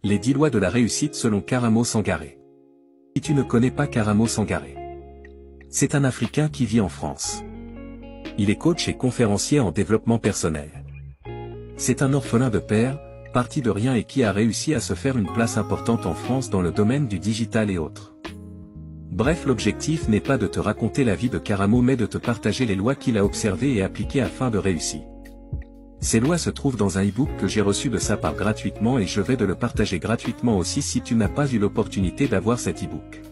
Les 10 lois de la réussite selon Karamo Sangaré. Si tu ne connais pas Karamo Sangaré, c'est un Africain qui vit en France. Il est coach et conférencier en développement personnel. C'est un orphelin de père, parti de rien et qui a réussi à se faire une place importante en France dans le domaine du digital et autres. Bref, l'objectif n'est pas de te raconter la vie de Karamo mais de te partager les lois qu'il a observées et appliquées afin de réussir. Ces lois se trouvent dans un e-book que j'ai reçu de sa part gratuitement et je vais de le partager gratuitement aussi si tu n'as pas eu l'opportunité d'avoir cet e-book.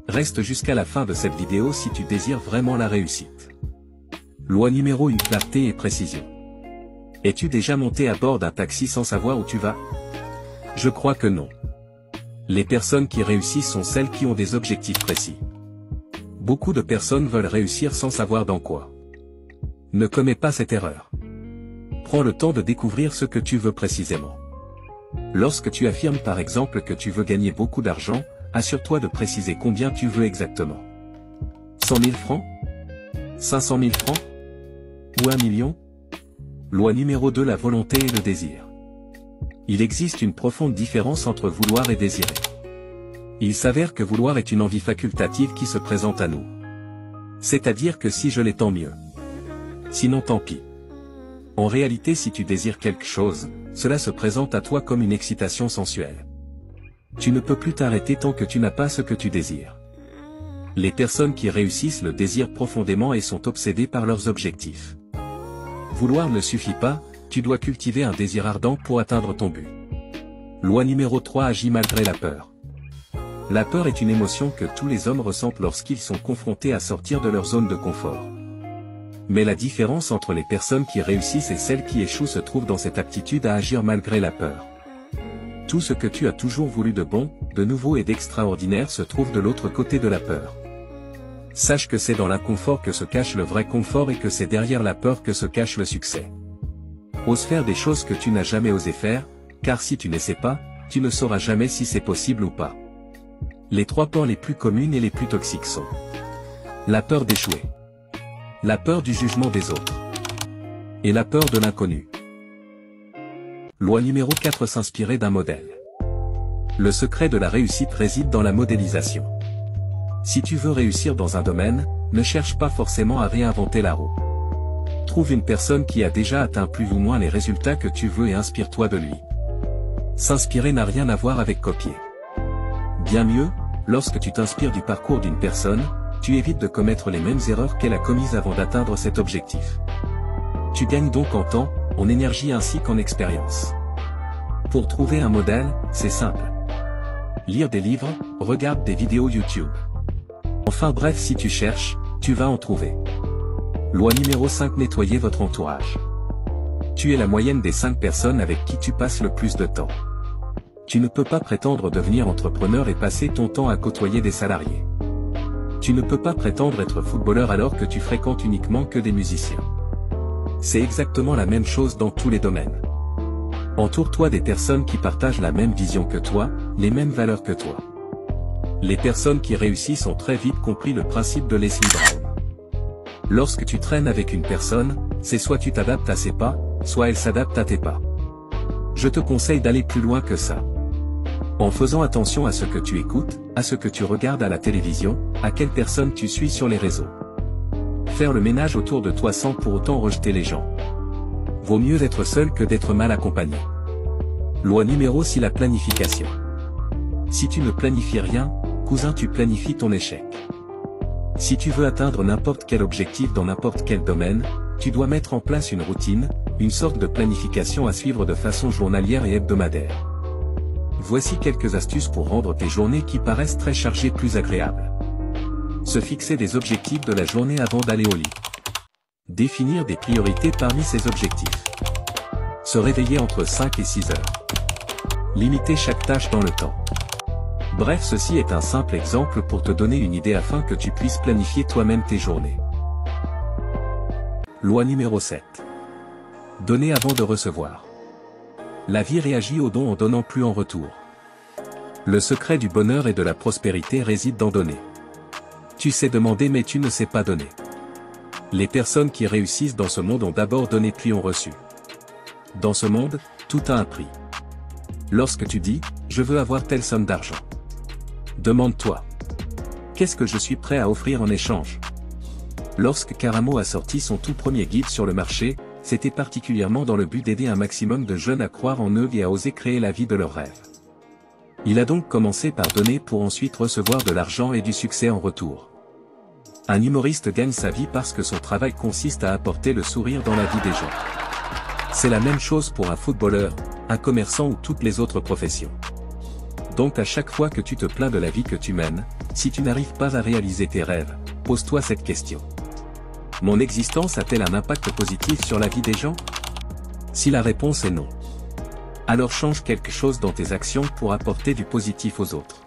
Reste jusqu'à la fin de cette vidéo si tu désires vraiment la réussite. Loi numéro 1: clarté et précision. Es-tu déjà monté à bord d'un taxi sans savoir où tu vas? Je crois que non. Les personnes qui réussissent sont celles qui ont des objectifs précis. Beaucoup de personnes veulent réussir sans savoir dans quoi. Ne commets pas cette erreur. Prends le temps de découvrir ce que tu veux précisément. Lorsque tu affirmes par exemple que tu veux gagner beaucoup d'argent, assure-toi de préciser combien tu veux exactement. 100 000 francs? 500 000 francs? Ou 1 million? Loi numéro 2: la volonté et le désir. Il existe une profonde différence entre vouloir et désirer. Il s'avère que vouloir est une envie facultative qui se présente à nous. C'est-à-dire que si je l'ai, tant mieux. Sinon, tant pis. En réalité, si tu désires quelque chose, cela se présente à toi comme une excitation sensuelle. Tu ne peux plus t'arrêter tant que tu n'as pas ce que tu désires. Les personnes qui réussissent le désirent profondément et sont obsédées par leurs objectifs. Vouloir ne suffit pas, tu dois cultiver un désir ardent pour atteindre ton but. Loi numéro 3: agis malgré la peur. La peur est une émotion que tous les hommes ressentent lorsqu'ils sont confrontés à sortir de leur zone de confort. Mais la différence entre les personnes qui réussissent et celles qui échouent se trouve dans cette aptitude à agir malgré la peur. Tout ce que tu as toujours voulu de bon, de nouveau et d'extraordinaire se trouve de l'autre côté de la peur. Sache que c'est dans l'inconfort que se cache le vrai confort et que c'est derrière la peur que se cache le succès. Ose faire des choses que tu n'as jamais osé faire, car si tu n'essaies pas, tu ne sauras jamais si c'est possible ou pas. Les 3 peurs les plus communes et les plus toxiques sont: la peur d'échouer, la peur du jugement des autres, et la peur de l'inconnu. Loi numéro 4: s'inspirer d'un modèle. Le secret de la réussite réside dans la modélisation. Si tu veux réussir dans un domaine, ne cherche pas forcément à réinventer la roue. Trouve une personne qui a déjà atteint plus ou moins les résultats que tu veux et inspire-toi de lui. S'inspirer n'a rien à voir avec copier. Bien mieux, lorsque tu t'inspires du parcours d'une personne, tu évites de commettre les mêmes erreurs qu'elle a commises avant d'atteindre cet objectif. Tu gagnes donc en temps, en énergie ainsi qu'en expérience. Pour trouver un modèle, c'est simple. Lire des livres, regarde des vidéos YouTube. Enfin bref, si tu cherches, tu vas en trouver. Loi numéro 5: nettoyer votre entourage. Tu es la moyenne des 5 personnes avec qui tu passes le plus de temps. Tu ne peux pas prétendre devenir entrepreneur et passer ton temps à côtoyer des salariés. Tu ne peux pas prétendre être footballeur alors que tu fréquentes uniquement que des musiciens. C'est exactement la même chose dans tous les domaines. Entoure-toi des personnes qui partagent la même vision que toi, les mêmes valeurs que toi. Les personnes qui réussissent ont très vite compris le principe de Leslie Brown. Lorsque tu traînes avec une personne, c'est soit tu t'adaptes à ses pas, soit elle s'adapte à tes pas. Je te conseille d'aller plus loin que ça. En faisant attention à ce que tu écoutes, à ce que tu regardes à la télévision, à quelle personne tu suis sur les réseaux. Faire le ménage autour de toi sans pour autant rejeter les gens. Vaut mieux être seul que d'être mal accompagné. Loi numéro 6: la planification. Si tu ne planifies rien, cousin, tu planifies ton échec. Si tu veux atteindre n'importe quel objectif dans n'importe quel domaine, tu dois mettre en place une routine, une sorte de planification à suivre de façon journalière et hebdomadaire. Voici quelques astuces pour rendre tes journées qui paraissent très chargées plus agréables. Se fixer des objectifs de la journée avant d'aller au lit. Définir des priorités parmi ces objectifs. Se réveiller entre 5 et 6 heures. Limiter chaque tâche dans le temps. Bref, ceci est un simple exemple pour te donner une idée afin que tu puisses planifier toi-même tes journées. Loi numéro 7. Donner avant de recevoir. La vie réagit aux dons en donnant plus en retour. Le secret du bonheur et de la prospérité réside dans donner. Tu sais demander mais tu ne sais pas donner. Les personnes qui réussissent dans ce monde ont d'abord donné puis ont reçu. Dans ce monde, tout a un prix. Lorsque tu dis « Je veux avoir telle somme d'argent », demande-toi « Qu'est-ce que je suis prêt à offrir en échange ?» Lorsque Karamo a sorti son tout premier guide sur le marché, c'était particulièrement dans le but d'aider un maximum de jeunes à croire en eux et à oser créer la vie de leurs rêves. Il a donc commencé par donner pour ensuite recevoir de l'argent et du succès en retour. Un humoriste gagne sa vie parce que son travail consiste à apporter le sourire dans la vie des gens. C'est la même chose pour un footballeur, un commerçant ou toutes les autres professions. Donc à chaque fois que tu te plains de la vie que tu mènes, si tu n'arrives pas à réaliser tes rêves, pose-toi cette question. Mon existence a-t-elle un impact positif sur la vie des gens? Si la réponse est non, alors change quelque chose dans tes actions pour apporter du positif aux autres.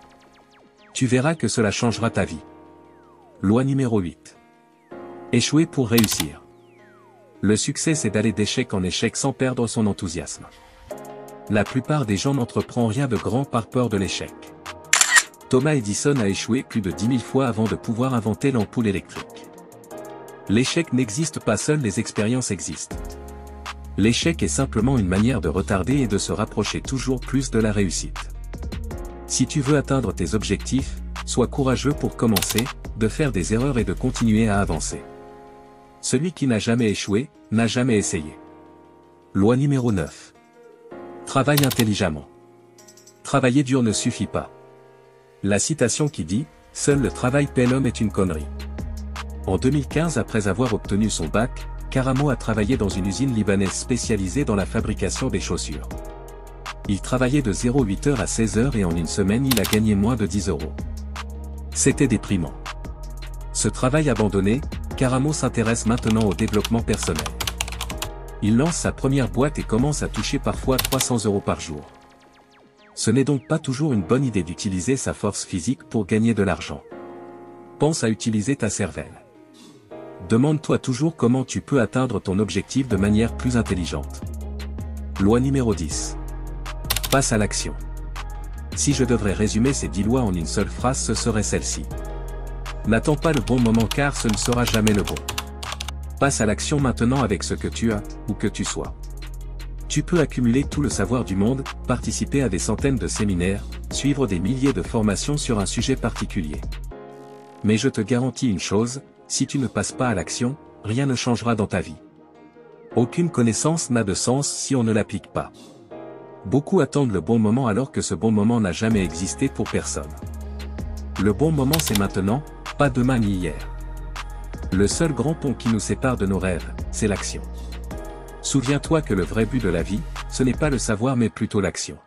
Tu verras que cela changera ta vie. Loi numéro 8. Échouer pour réussir. Le succès, c'est d'aller d'échec en échec sans perdre son enthousiasme. La plupart des gens n'entreprennent rien de grand par peur de l'échec. Thomas Edison a échoué plus de 10 000 fois avant de pouvoir inventer l'ampoule électrique. L'échec n'existe pas, seules les expériences existent. L'échec est simplement une manière de retarder et de se rapprocher toujours plus de la réussite. Si tu veux atteindre tes objectifs, sois courageux pour commencer, de faire des erreurs et de continuer à avancer. Celui qui n'a jamais échoué, n'a jamais essayé. Loi numéro 9. Travaille intelligemment. Travailler dur ne suffit pas. La citation qui dit « Seul le travail paie l'homme » est une connerie. En 2015, après avoir obtenu son bac, Karamo a travaillé dans une usine libanaise spécialisée dans la fabrication des chaussures. Il travaillait de 08h à 16h et en une semaine il a gagné moins de 10 €. C'était déprimant. Ce travail abandonné, Karamo s'intéresse maintenant au développement personnel. Il lance sa première boîte et commence à toucher parfois 300 € par jour. Ce n'est donc pas toujours une bonne idée d'utiliser sa force physique pour gagner de l'argent. Pense à utiliser ta cervelle. Demande-toi toujours comment tu peux atteindre ton objectif de manière plus intelligente. Loi numéro 10. Passe à l'action. Si je devrais résumer ces 10 lois en une seule phrase, ce serait celle-ci. N'attends pas le bon moment car ce ne sera jamais le bon. Passe à l'action maintenant avec ce que tu as, ou que tu sois. Tu peux accumuler tout le savoir du monde, participer à des centaines de séminaires, suivre des milliers de formations sur un sujet particulier. Mais je te garantis une chose, si tu ne passes pas à l'action, rien ne changera dans ta vie. Aucune connaissance n'a de sens si on ne l'applique pas. Beaucoup attendent le bon moment alors que ce bon moment n'a jamais existé pour personne. Le bon moment c'est maintenant, pas demain ni hier. Le seul grand pont qui nous sépare de nos rêves, c'est l'action. Souviens-toi que le vrai but de la vie, ce n'est pas le savoir mais plutôt l'action.